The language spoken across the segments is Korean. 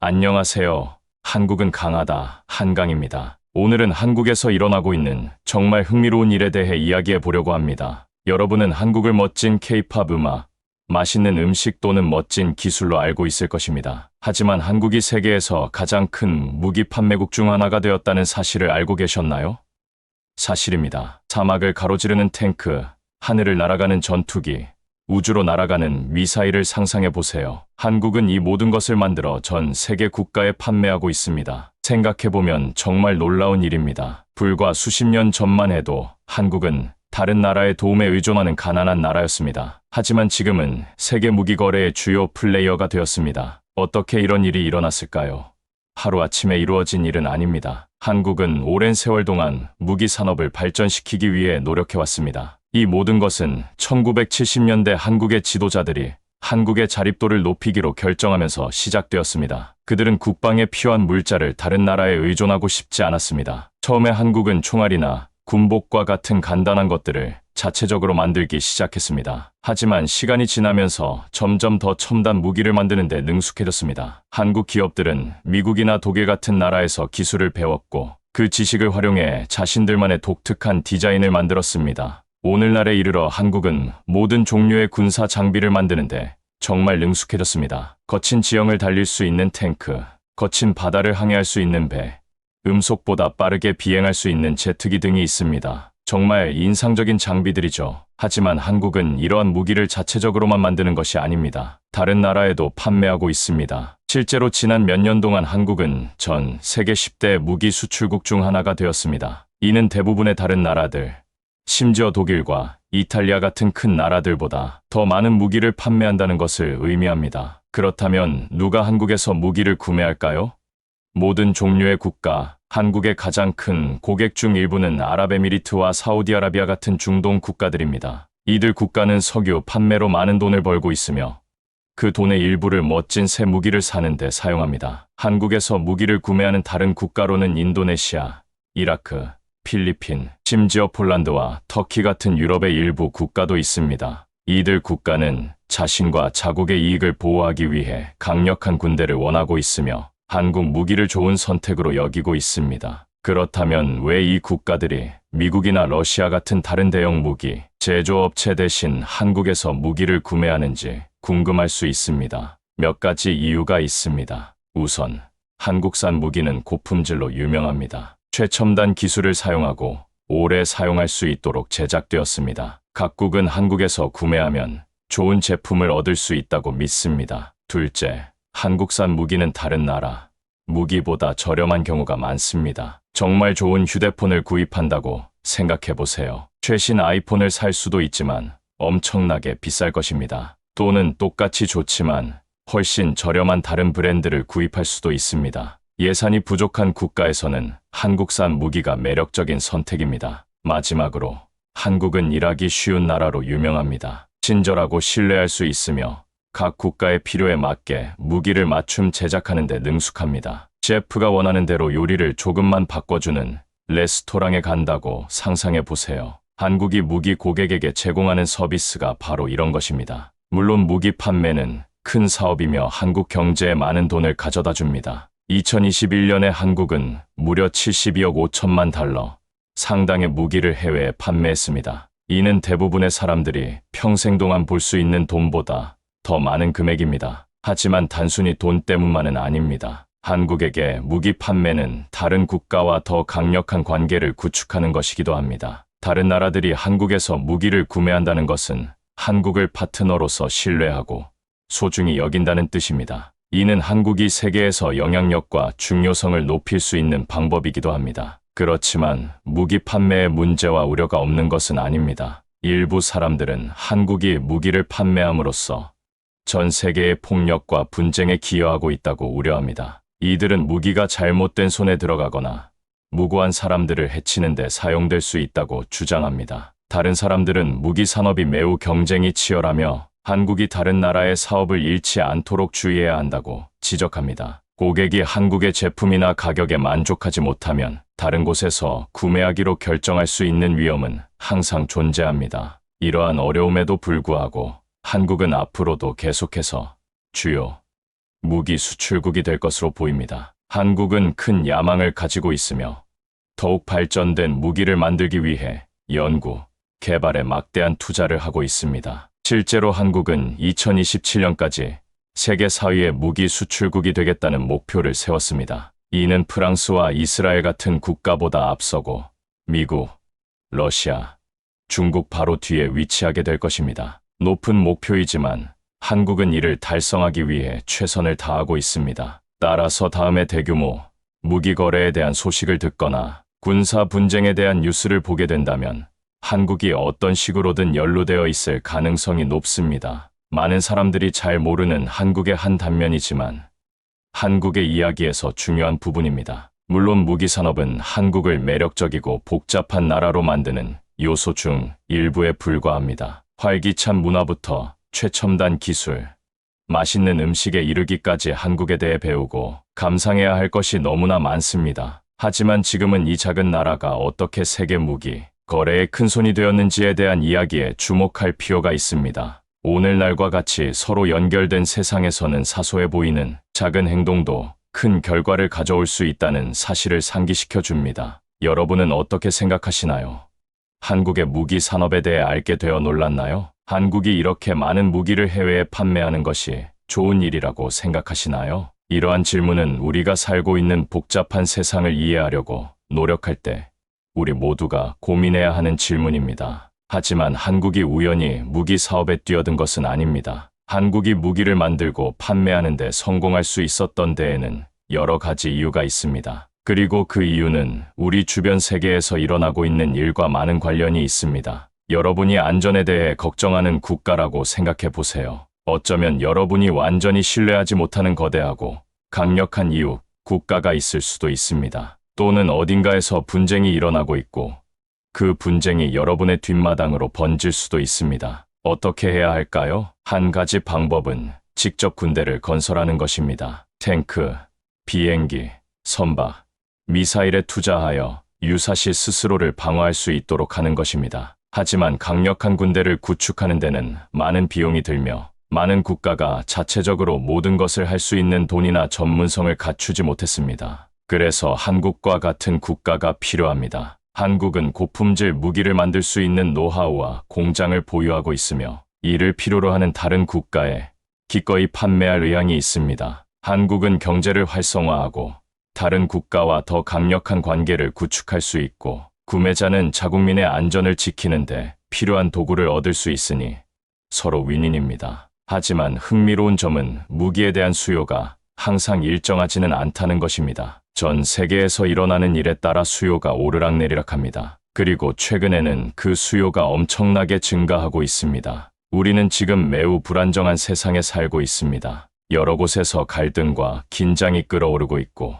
안녕하세요. 한국은 강하다. 한강입니다. 오늘은 한국에서 일어나고 있는 정말 흥미로운 일에 대해 이야기해 보려고 합니다. 여러분은 한국을 멋진 K-팝 음악, 맛있는 음식 또는 멋진 기술로 알고 있을 것입니다. 하지만 한국이 세계에서 가장 큰 무기 판매국 중 하나가 되었다는 사실을 알고 계셨나요? 사실입니다. 사막을 가로지르는 탱크, 하늘을 날아가는 전투기, 우주로 날아가는 미사일을 상상해 보세요. 한국은 이 모든 것을 만들어 전 세계 국가에 판매하고 있습니다. 생각해보면 정말 놀라운 일입니다. 불과 수십 년 전만 해도 한국은 다른 나라의 도움에 의존하는 가난한 나라였습니다. 하지만 지금은 세계 무기 거래의 주요 플레이어가 되었습니다. 어떻게 이런 일이 일어났을까요? 하루아침에 이루어진 일은 아닙니다. 한국은 오랜 세월 동안 무기 산업을 발전시키기 위해 노력해왔습니다. 이 모든 것은 1970년대 한국의 지도자들이 한국의 자립도를 높이기로 결정하면서 시작되었습니다. 그들은 국방에 필요한 물자를 다른 나라에 의존하고 싶지 않았습니다. 처음에 한국은 총알이나 군복과 같은 간단한 것들을 자체적으로 만들기 시작했습니다. 하지만 시간이 지나면서 점점 더 첨단 무기를 만드는 데 능숙해졌습니다. 한국 기업들은 미국이나 독일 같은 나라에서 기술을 배웠고 그 지식을 활용해 자신들만의 독특한 디자인을 만들었습니다. 오늘날에 이르러 한국은 모든 종류의 군사 장비를 만드는데 정말 능숙해졌습니다. 거친 지형을 달릴 수 있는 탱크, 거친 바다를 항해할 수 있는 배, 음속보다 빠르게 비행할 수 있는 제트기 등이 있습니다. 정말 인상적인 장비들이죠. 하지만 한국은 이러한 무기를 자체적으로만 만드는 것이 아닙니다. 다른 나라에도 판매하고 있습니다. 실제로 지난 몇 년 동안 한국은 전 세계 10대 무기 수출국 중 하나가 되었습니다. 이는 대부분의 다른 나라들, 심지어 독일과 이탈리아 같은 큰 나라들보다 더 많은 무기를 판매한다는 것을 의미합니다. 그렇다면 누가 한국에서 무기를 구매할까요? 모든 종류의 국가, 한국의 가장 큰 고객 중 일부는 아랍에미리트와 사우디아라비아 같은 중동 국가들입니다. 이들 국가는 석유 판매로 많은 돈을 벌고 있으며 그 돈의 일부를 멋진 새 무기를 사는 데 사용합니다. 한국에서 무기를 구매하는 다른 국가로는 인도네시아, 이라크, 필리핀, 심지어 폴란드와 터키 같은 유럽의 일부 국가도 있습니다. 이들 국가는 자신과 자국의 이익을 보호하기 위해 강력한 군대를 원하고 있으며 한국 무기를 좋은 선택으로 여기고 있습니다. 그렇다면 왜 이 국가들이 미국이나 러시아 같은 다른 대형 무기 제조업체 대신 한국에서 무기를 구매하는지 궁금할 수 있습니다. 몇 가지 이유가 있습니다. 우선, 한국산 무기는 고품질로 유명합니다. 최첨단 기술을 사용하고 오래 사용할 수 있도록 제작되었습니다. 각국은 한국에서 구매하면 좋은 제품을 얻을 수 있다고 믿습니다. 둘째, 한국산 무기는 다른 나라 무기보다 저렴한 경우가 많습니다. 정말 좋은 휴대폰을 구입한다고 생각해보세요. 최신 아이폰을 살 수도 있지만 엄청나게 비쌀 것입니다. 또는 똑같이 좋지만 훨씬 저렴한 다른 브랜드를 구입할 수도 있습니다. 예산이 부족한 국가에서는 한국산 무기가 매력적인 선택입니다. 마지막으로, 한국은 일하기 쉬운 나라로 유명합니다. 친절하고 신뢰할 수 있으며 각 국가의 필요에 맞게 무기를 맞춤 제작하는 데 능숙합니다. 셰프가 원하는 대로 요리를 조금만 바꿔주는 레스토랑에 간다고 상상해 보세요. 한국이 무기 고객에게 제공하는 서비스가 바로 이런 것입니다. 물론 무기 판매는 큰 사업이며 한국 경제에 많은 돈을 가져다 줍니다. 2021년에 한국은 무려 72억 5천만 달러, 상당의 무기를 해외에 판매했습니다. 이는 대부분의 사람들이 평생 동안 볼 수 있는 돈보다 더 많은 금액입니다. 하지만 단순히 돈 때문만은 아닙니다. 한국에게 무기 판매는 다른 국가와 더 강력한 관계를 구축하는 것이기도 합니다. 다른 나라들이 한국에서 무기를 구매한다는 것은 한국을 파트너로서 신뢰하고 소중히 여긴다는 뜻입니다. 이는 한국이 세계에서 영향력과 중요성을 높일 수 있는 방법이기도 합니다. 그렇지만 무기 판매에 문제와 우려가 없는 것은 아닙니다. 일부 사람들은 한국이 무기를 판매함으로써 전 세계의 폭력과 분쟁에 기여하고 있다고 우려합니다. 이들은 무기가 잘못된 손에 들어가거나 무고한 사람들을 해치는 데 사용될 수 있다고 주장합니다. 다른 사람들은 무기 산업이 매우 경쟁이 치열하며 한국이 다른 나라의 사업을 잃지 않도록 주의해야 한다고 지적합니다. 고객이 한국의 제품이나 가격에 만족하지 못하면 다른 곳에서 구매하기로 결정할 수 있는 위험은 항상 존재합니다. 이러한 어려움에도 불구하고 한국은 앞으로도 계속해서 주요 무기 수출국이 될 것으로 보입니다. 한국은 큰 야망을 가지고 있으며 더욱 발전된 무기를 만들기 위해 연구, 개발에 막대한 투자를 하고 있습니다. 실제로 한국은 2027년까지 세계 4위의 무기 수출국이 되겠다는 목표를 세웠습니다. 이는 프랑스와 이스라엘 같은 국가보다 앞서고 미국, 러시아, 중국 바로 뒤에 위치하게 될 것입니다. 높은 목표이지만 한국은 이를 달성하기 위해 최선을 다하고 있습니다. 따라서 다음에 대규모 무기 거래에 대한 소식을 듣거나 군사 분쟁에 대한 뉴스를 보게 된다면 한국이 어떤 식으로든 연루되어 있을 가능성이 높습니다. 많은 사람들이 잘 모르는 한국의 한 단면이지만 한국의 이야기에서 중요한 부분입니다. 물론 무기 산업은 한국을 매력적이고 복잡한 나라로 만드는 요소 중 일부에 불과합니다. 활기찬 문화부터 최첨단 기술, 맛있는 음식에 이르기까지 한국에 대해 배우고 감상해야 할 것이 너무나 많습니다. 하지만 지금은 이 작은 나라가 어떻게 세계 무기 거래의 큰손이 되었는지에 대한 이야기에 주목할 필요가 있습니다. 오늘날과 같이 서로 연결된 세상에서는 사소해 보이는 작은 행동도 큰 결과를 가져올 수 있다는 사실을 상기시켜 줍니다. 여러분은 어떻게 생각하시나요? 한국의 무기 산업에 대해 알게 되어 놀랐나요? 한국이 이렇게 많은 무기를 해외에 판매하는 것이 좋은 일이라고 생각하시나요? 이러한 질문은 우리가 살고 있는 복잡한 세상을 이해하려고 노력할 때 우리 모두가 고민해야 하는 질문입니다. 하지만 한국이 우연히 무기 사업에 뛰어든 것은 아닙니다. 한국이 무기를 만들고 판매하는 데 성공할 수 있었던 데에는 여러 가지 이유가 있습니다. 그리고 그 이유는 우리 주변 세계에서 일어나고 있는 일과 많은 관련이 있습니다. 여러분이 안전에 대해 걱정하는 국가라고 생각해 보세요. 어쩌면 여러분이 완전히 신뢰하지 못하는 거대하고 강력한 이웃, 국가가 있을 수도 있습니다. 또는 어딘가에서 분쟁이 일어나고 있고 그 분쟁이 여러분의 뒷마당으로 번질 수도 있습니다. 어떻게 해야 할까요? 한 가지 방법은 직접 군대를 건설하는 것입니다. 탱크, 비행기, 선박, 미사일에 투자하여 유사시 스스로를 방어할 수 있도록 하는 것입니다. 하지만 강력한 군대를 구축하는 데는 많은 비용이 들며 많은 국가가 자체적으로 모든 것을 할 수 있는 돈이나 전문성을 갖추지 못했습니다. 그래서 한국과 같은 국가가 필요합니다. 한국은 고품질 무기를 만들 수 있는 노하우와 공장을 보유하고 있으며 이를 필요로 하는 다른 국가에 기꺼이 판매할 의향이 있습니다. 한국은 경제를 활성화하고 다른 국가와 더 강력한 관계를 구축할 수 있고 구매자는 자국민의 안전을 지키는데 필요한 도구를 얻을 수 있으니 서로 윈윈입니다. 하지만 흥미로운 점은 무기에 대한 수요가 항상 일정하지는 않다는 것입니다. 전 세계에서 일어나는 일에 따라 수요가 오르락내리락합니다. 그리고 최근에는 그 수요가 엄청나게 증가하고 있습니다. 우리는 지금 매우 불안정한 세상에 살고 있습니다. 여러 곳에서 갈등과 긴장이 끓어오르고 있고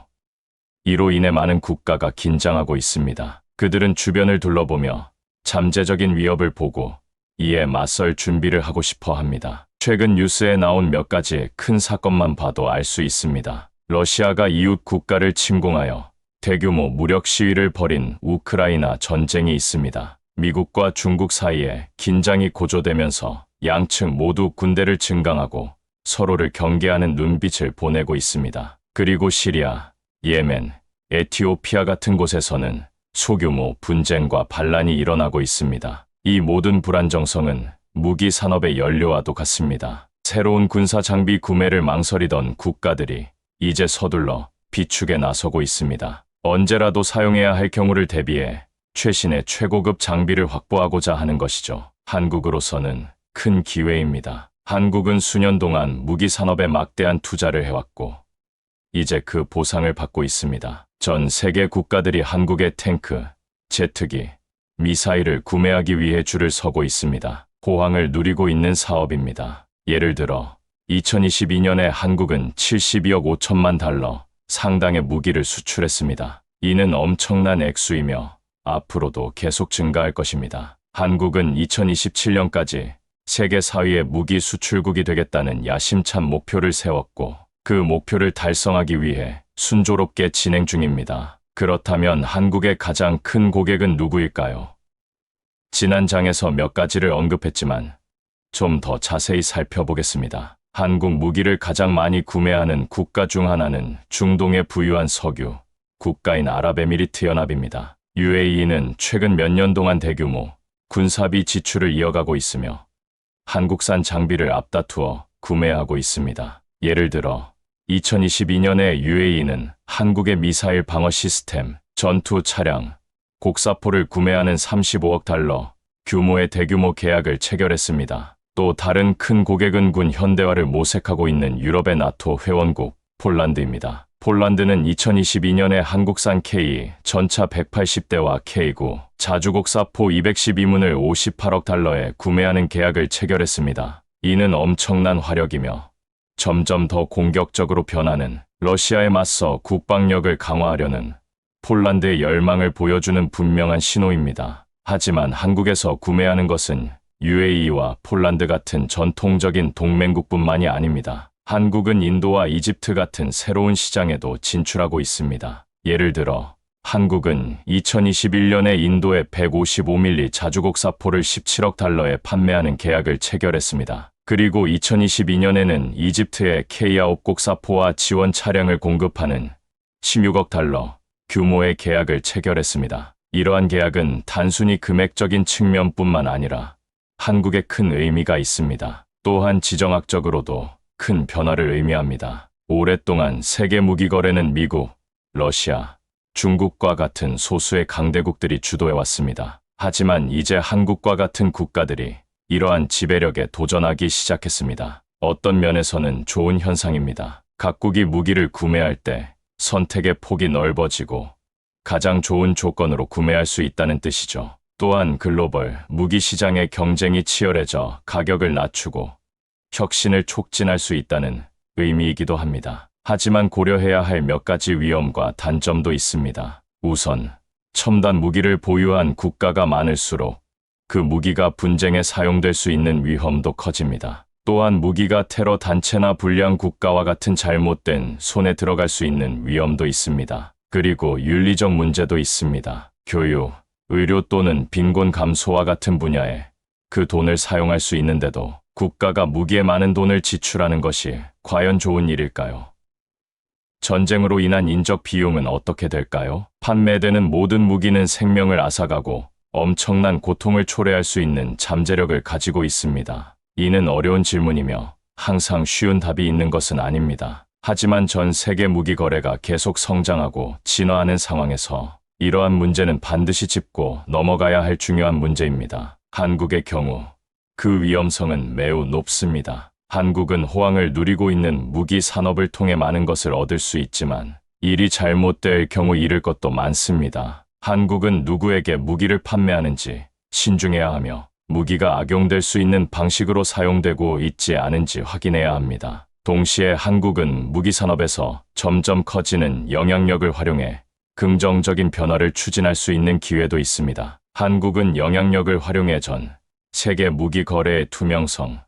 이로 인해 많은 국가가 긴장하고 있습니다. 그들은 주변을 둘러보며 잠재적인 위협을 보고 이에 맞설 준비를 하고 싶어 합니다. 최근 뉴스에 나온 몇 가지 큰 사건만 봐도 알 수 있습니다. 러시아가 이웃 국가를 침공하여 대규모 무력 시위를 벌인 우크라이나 전쟁이 있습니다. 미국과 중국 사이에 긴장이 고조되면서 양측 모두 군대를 증강하고 서로를 경계하는 눈빛을 보내고 있습니다. 그리고 시리아, 예멘, 에티오피아 같은 곳에서는 소규모 분쟁과 반란이 일어나고 있습니다. 이 모든 불안정성은 무기 산업의 연료와도 같습니다. 새로운 군사 장비 구매를 망설이던 국가들이 이제 서둘러 비축에 나서고 있습니다. 언제라도 사용해야 할 경우를 대비해 최신의 최고급 장비를 확보하고자 하는 것이죠. 한국으로서는 큰 기회입니다. 한국은 수년 동안 무기 산업에 막대한 투자를 해왔고 이제 그 보상을 받고 있습니다. 전 세계 국가들이 한국의 탱크, 제트기, 미사일을 구매하기 위해 줄을 서고 있습니다. 호황을 누리고 있는 사업입니다. 예를 들어 2022년에 한국은 72억 5천만 달러 상당의 무기를 수출했습니다. 이는 엄청난 액수이며 앞으로도 계속 증가할 것입니다. 한국은 2027년까지 세계 4위의 무기 수출국이 되겠다는 야심찬 목표를 세웠고 그 목표를 달성하기 위해 순조롭게 진행 중입니다. 그렇다면 한국의 가장 큰 고객은 누구일까요? 지난 장에서 몇 가지를 언급했지만 좀 더 자세히 살펴보겠습니다. 한국 무기를 가장 많이 구매하는 국가 중 하나는 중동에 부유한 석유 국가인 아랍에미리트연합입니다. UAE는 최근 몇 년 동안 대규모 군사비 지출을 이어가고 있으며 한국산 장비를 앞다투어 구매하고 있습니다. 예를 들어 2022년에 UAE는 한국의 미사일 방어 시스템, 전투 차량, 곡사포를 구매하는 35억 달러 규모의 대규모 계약을 체결했습니다. 또 다른 큰 고객은 군 현대화를 모색하고 있는 유럽의 나토 회원국 폴란드입니다. 폴란드는 2022년에 한국산 K 전차 180대와 K9 자주곡사포 212문을 58억 달러에 구매하는 계약을 체결했습니다. 이는 엄청난 화력이며 점점 더 공격적으로 변하는 러시아에 맞서 국방력을 강화하려는 폴란드의 열망을 보여주는 분명한 신호입니다. 하지만 한국에서 구매하는 것은 UAE와 폴란드 같은 전통적인 동맹국뿐만이 아닙니다. 한국은 인도와 이집트 같은 새로운 시장에도 진출하고 있습니다. 예를 들어 한국은 2021년에 인도에 155mm 자주곡사포를 17억 달러에 판매하는 계약을 체결했습니다. 그리고 2022년에는 이집트에 K9 곡사포와 지원 차량을 공급하는 16억 달러 규모의 계약을 체결했습니다. 이러한 계약은 단순히 금액적인 측면뿐만 아니라 한국에 큰 의미가 있습니다. 또한 지정학적으로도 큰 변화를 의미합니다. 오랫동안 세계 무기 거래는 미국, 러시아, 중국과 같은 소수의 강대국들이 주도해왔습니다. 하지만 이제 한국과 같은 국가들이 이러한 지배력에 도전하기 시작했습니다. 어떤 면에서는 좋은 현상입니다. 각국이 무기를 구매할 때 선택의 폭이 넓어지고 가장 좋은 조건으로 구매할 수 있다는 뜻이죠. 또한 글로벌 무기 시장의 경쟁이 치열해져 가격을 낮추고 혁신을 촉진할 수 있다는 의미이기도 합니다. 하지만 고려해야 할 몇 가지 위험과 단점도 있습니다. 우선 첨단 무기를 보유한 국가가 많을수록 그 무기가 분쟁에 사용될 수 있는 위험도 커집니다. 또한 무기가 테러 단체나 불량 국가와 같은 잘못된 손에 들어갈 수 있는 위험도 있습니다. 그리고 윤리적 문제도 있습니다. 교육, 의료 또는 빈곤 감소와 같은 분야에 그 돈을 사용할 수 있는데도 국가가 무기에 많은 돈을 지출하는 것이 과연 좋은 일일까요? 전쟁으로 인한 인적 비용은 어떻게 될까요? 판매되는 모든 무기는 생명을 앗아가고 엄청난 고통을 초래할 수 있는 잠재력을 가지고 있습니다. 이는 어려운 질문이며 항상 쉬운 답이 있는 것은 아닙니다. 하지만 전 세계 무기 거래가 계속 성장하고 진화하는 상황에서 이러한 문제는 반드시 짚고 넘어가야 할 중요한 문제입니다. 한국의 경우 그 위험성은 매우 높습니다. 한국은 호황을 누리고 있는 무기 산업을 통해 많은 것을 얻을 수 있지만 일이 잘못될 경우 잃을 것도 많습니다. 한국은 누구에게 무기를 판매하는지 신중해야 하며 무기가 악용될 수 있는 방식으로 사용되고 있지 않은지 확인해야 합니다. 동시에 한국은 무기 산업에서 점점 커지는 영향력을 활용해 긍정적인 변화를 추진할 수 있는 기회도 있습니다. 한국은 영향력을 활용해 전 세계 무기 거래의 투명성,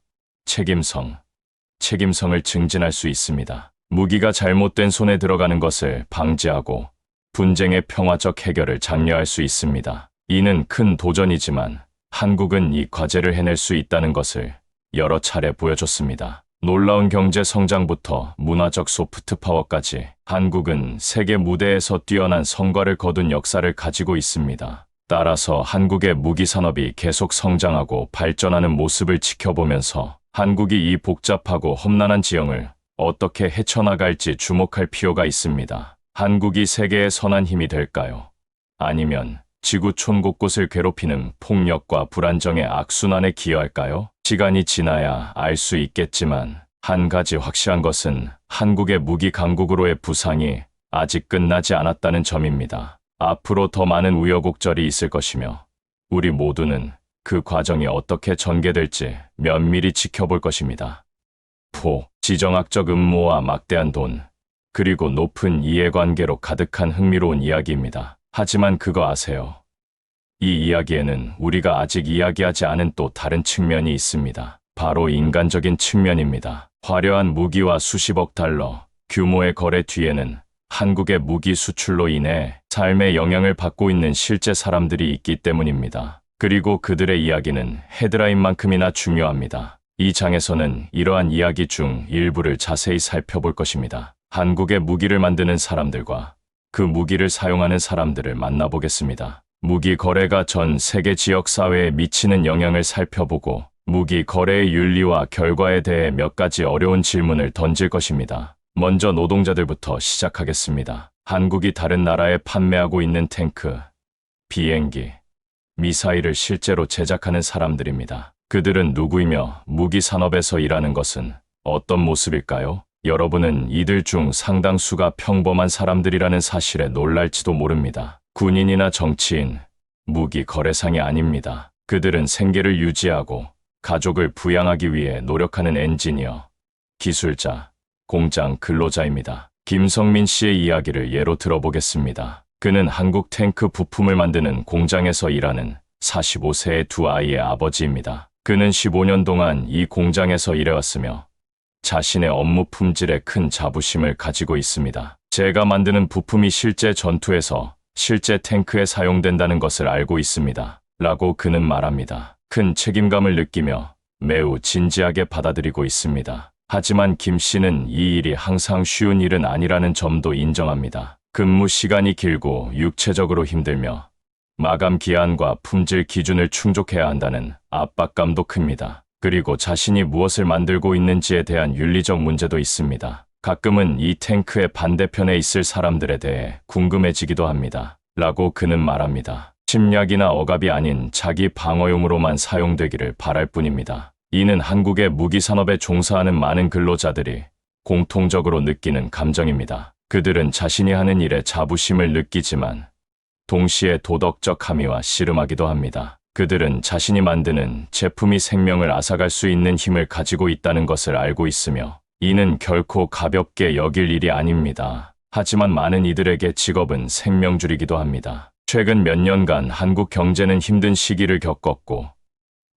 책임성을 증진할 수 있습니다. 무기가 잘못된 손에 들어가는 것을 방지하고 분쟁의 평화적 해결을 장려할 수 있습니다. 이는 큰 도전이지만 한국은 이 과제를 해낼 수 있다는 것을 여러 차례 보여줬습니다. 놀라운 경제 성장부터 문화적 소프트 파워까지 한국은 세계 무대에서 뛰어난 성과를 거둔 역사를 가지고 있습니다. 따라서 한국의 무기 산업이 계속 성장하고 발전하는 모습을 지켜보면서 한국이 이 복잡하고 험난한 지형을 어떻게 헤쳐나갈지 주목할 필요가 있습니다. 한국이 세계의 선한 힘이 될까요? 아니면 지구촌 곳곳을 괴롭히는 폭력과 불안정의 악순환에 기여할까요? 시간이 지나야 알 수 있겠지만 한 가지 확실한 것은 한국의 무기 강국으로의 부상이 아직 끝나지 않았다는 점입니다. 앞으로 더 많은 우여곡절이 있을 것이며 우리 모두는 그 과정이 어떻게 전개될지 면밀히 지켜볼 것입니다. 지정학적 음모와 막대한 돈, 그리고 높은 이해관계로 가득한 흥미로운 이야기입니다. 하지만 그거 아세요? 이 이야기에는 우리가 아직 이야기하지 않은 또 다른 측면이 있습니다. 바로 인간적인 측면입니다. 화려한 무기와 수십억 달러 규모의 거래 뒤에는 한국의 무기 수출로 인해 삶에 영향을 받고 있는 실제 사람들이 있기 때문입니다. 그리고 그들의 이야기는 헤드라인만큼이나 중요합니다. 이 장에서는 이러한 이야기 중 일부를 자세히 살펴볼 것입니다. 한국의 무기를 만드는 사람들과 그 무기를 사용하는 사람들을 만나보겠습니다. 무기 거래가 전 세계 지역 사회에 미치는 영향을 살펴보고 무기 거래의 윤리와 결과에 대해 몇 가지 어려운 질문을 던질 것입니다. 먼저 노동자들부터 시작하겠습니다. 한국이 다른 나라에 판매하고 있는 탱크, 비행기, 미사일을 실제로 제작하는 사람들입니다. 그들은 누구이며 무기 산업에서 일하는 것은 어떤 모습일까요? 여러분은 이들 중 상당수가 평범한 사람들이라는 사실에 놀랄지도 모릅니다. 군인이나 정치인, 무기 거래상이 아닙니다. 그들은 생계를 유지하고 가족을 부양하기 위해 노력하는 엔지니어, 기술자, 공장 근로자입니다. 김성민 씨의 이야기를 예로 들어보겠습니다. 그는 한국 탱크 부품을 만드는 공장에서 일하는 45세의 두 아이의 아버지입니다. 그는 15년 동안 이 공장에서 일해왔으며 자신의 업무 품질에 큰 자부심을 가지고 있습니다. 제가 만드는 부품이 실제 전투에서 실제 탱크에 사용된다는 것을 알고 있습니다. 라고 그는 말합니다. 큰 책임감을 느끼며 매우 진지하게 받아들이고 있습니다. 하지만 김 씨는 이 일이 항상 쉬운 일은 아니라는 점도 인정합니다. 근무 시간이 길고 육체적으로 힘들며 마감 기한과 품질 기준을 충족해야 한다는 압박감도 큽니다. 그리고 자신이 무엇을 만들고 있는지에 대한 윤리적 문제도 있습니다. 가끔은 이 탱크의 반대편에 있을 사람들에 대해 궁금해지기도 합니다. 라고 그는 말합니다. 침략이나 억압이 아닌 자기 방어용으로만 사용되기를 바랄 뿐입니다. 이는 한국의 무기 산업에 종사하는 많은 근로자들이 공통적으로 느끼는 감정입니다. 그들은 자신이 하는 일에 자부심을 느끼지만 동시에 도덕적 함의와 씨름하기도 합니다. 그들은 자신이 만드는 제품이 생명을 앗아갈 수 있는 힘을 가지고 있다는 것을 알고 있으며 이는 결코 가볍게 여길 일이 아닙니다. 하지만 많은 이들에게 직업은 생명줄이기도 합니다. 최근 몇 년간 한국 경제는 힘든 시기를 겪었고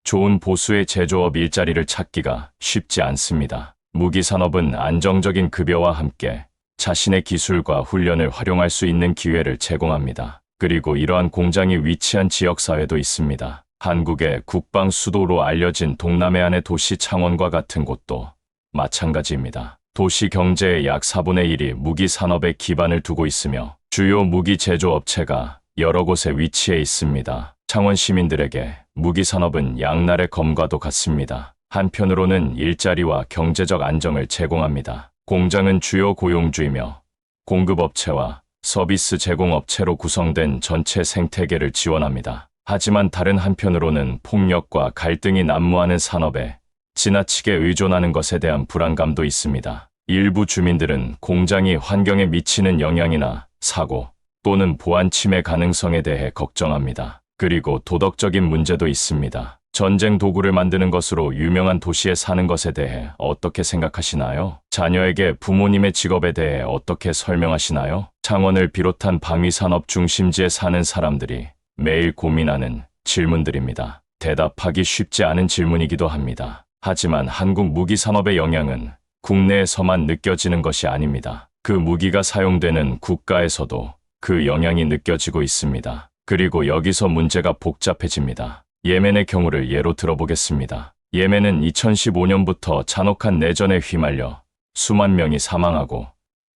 좋은 보수의 제조업 일자리를 찾기가 쉽지 않습니다. 무기 산업은 안정적인 급여와 함께 자신의 기술과 훈련을 활용할 수 있는 기회를 제공합니다. 그리고 이러한 공장이 위치한 지역사회도 있습니다. 한국의 국방 수도로 알려진 동남해안의 도시 창원과 같은 곳도 마찬가지입니다. 도시 경제의 약 4분의 1이 무기 산업에 기반을 두고 있으며 주요 무기 제조업체가 여러 곳에 위치해 있습니다. 창원 시민들에게 무기 산업은 양날의 검과도 같습니다. 한편으로는 일자리와 경제적 안정을 제공합니다. 공장은 주요 고용주이며 공급업체와 서비스 제공업체로 구성된 전체 생태계를 지원합니다. 하지만 다른 한편으로는 폭력과 갈등이 난무하는 산업에 지나치게 의존하는 것에 대한 불안감도 있습니다. 일부 주민들은 공장이 환경에 미치는 영향이나 사고 또는 보안 침해 가능성에 대해 걱정합니다. 그리고 도덕적인 문제도 있습니다. 전쟁 도구를 만드는 것으로 유명한 도시에 사는 것에 대해 어떻게 생각하시나요? 자녀에게 부모님의 직업에 대해 어떻게 설명하시나요? 창원을 비롯한 방위산업 중심지에 사는 사람들이 매일 고민하는 질문들입니다. 대답하기 쉽지 않은 질문이기도 합니다. 하지만 한국 무기 산업의 영향은 국내에서만 느껴지는 것이 아닙니다. 그 무기가 사용되는 국가에서도 그 영향이 느껴지고 있습니다. 그리고 여기서 문제가 복잡해집니다. 예멘의 경우를 예로 들어보겠습니다. 예멘은 2015년부터 잔혹한 내전에 휘말려 수만 명이 사망하고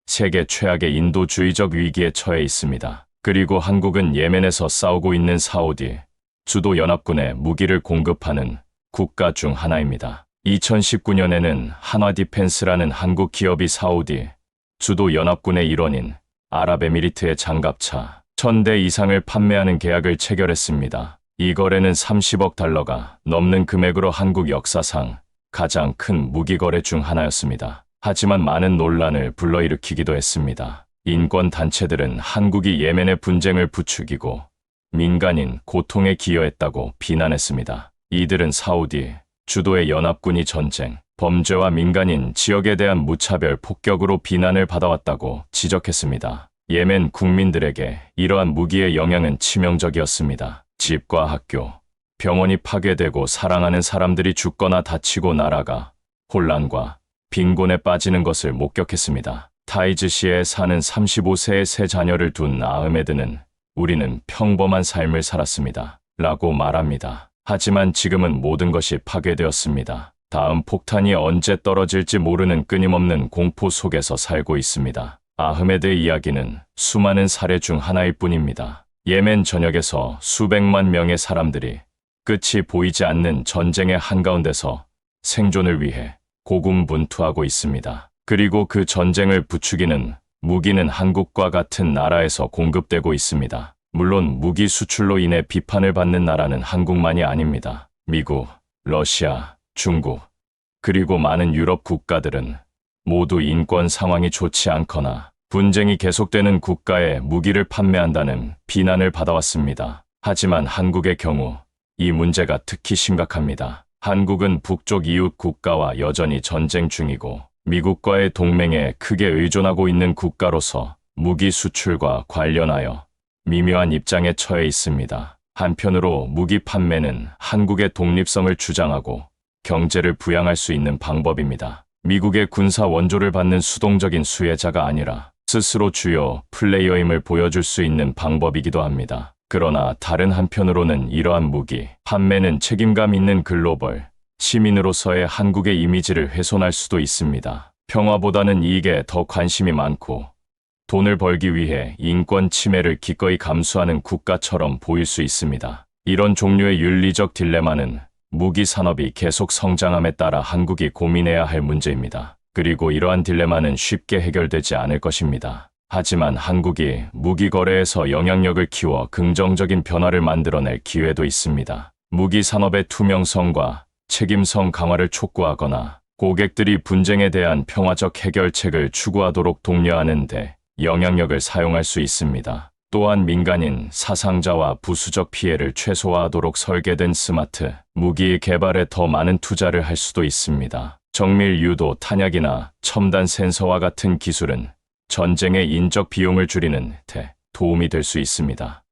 세계 최악의 인도주의적 위기에 처해 있습니다. 그리고 한국은 예멘에서 싸우고 있는 사우디, 주도 연합군에 무기를 공급하는 국가 중 하나입니다. 2019년에는 한화디펜스라는 한국 기업이 사우디, 주도 연합군의 일원인 아랍에미리트의 장갑차 1000대 이상을 판매하는 계약을 체결했습니다. 이 거래는 30억 달러가 넘는 금액으로 한국 역사상 가장 큰 무기 거래 중 하나였습니다. 하지만 많은 논란을 불러일으키기도 했습니다. 인권단체들은 한국이 예멘의 분쟁을 부추기고 민간인 고통에 기여했다고 비난했습니다. 이들은 사우디, 주도의 연합군이 전쟁, 범죄와 민간인 지역에 대한 무차별 폭격으로 비난을 받아왔다고 지적했습니다. 예멘 국민들에게 이러한 무기의 영향은 치명적이었습니다. 집과 학교, 병원이 파괴되고 사랑하는 사람들이 죽거나 다치고 나라가 혼란과 빈곤에 빠지는 것을 목격했습니다. 타이즈시에 사는 35세의 세 자녀를 둔 아흐메드는 우리는 평범한 삶을 살았습니다. 라고 말합니다. 하지만 지금은 모든 것이 파괴되었습니다. 다음 폭탄이 언제 떨어질지 모르는 끊임없는 공포 속에서 살고 있습니다. 아흐메드의 이야기는 수많은 사례 중 하나일 뿐입니다. 예멘 전역에서 수백만 명의 사람들이 끝이 보이지 않는 전쟁의 한가운데서 생존을 위해 고군분투하고 있습니다. 그리고 그 전쟁을 부추기는 무기는 한국과 같은 나라에서 공급되고 있습니다. 물론 무기 수출로 인해 비판을 받는 나라는 한국만이 아닙니다. 미국, 러시아, 중국, 그리고 많은 유럽 국가들은 모두 인권 상황이 좋지 않거나 분쟁이 계속되는 국가에 무기를 판매한다는 비난을 받아왔습니다. 하지만 한국의 경우 이 문제가 특히 심각합니다. 한국은 북쪽 이웃 국가와 여전히 전쟁 중이고 미국과의 동맹에 크게 의존하고 있는 국가로서 무기 수출과 관련하여 미묘한 입장에 처해 있습니다. 한편으로 무기 판매는 한국의 독립성을 주장하고 경제를 부양할 수 있는 방법입니다. 미국의 군사 원조를 받는 수동적인 수혜자가 아니라 스스로 주요 플레이어임을 보여줄 수 있는 방법이기도 합니다. 그러나 다른 한편으로는 이러한 무기 판매는 책임감 있는 글로벌 시민으로서의 한국의 이미지를 훼손할 수도 있습니다. 평화보다는 이익에 더 관심이 많고 돈을 벌기 위해 인권 침해를 기꺼이 감수하는 국가처럼 보일 수 있습니다. 이런 종류의 윤리적 딜레마는 무기 산업이 계속 성장함에 따라 한국이 고민해야 할 문제입니다. 그리고 이러한 딜레마는 쉽게 해결되지 않을 것입니다. 하지만 한국이 무기 거래에서 영향력을 키워 긍정적인 변화를 만들어낼 기회도 있습니다. 무기 산업의 투명성과 책임성 강화를 촉구하거나 고객들이 분쟁에 대한 평화적 해결책을 추구하도록 독려하는 데 영향력을 사용할 수 있습니다. 또한 민간인 사상자와 부수적 피해를 최소화하도록 설계된 스마트 무기 개발에 더 많은 투자를 할 수도 있습니다. 정밀 유도 탄약이나 첨단 센서와 같은 기술은 전쟁의 인적 비용을 줄이는 데 도움이 될 수 있습니다.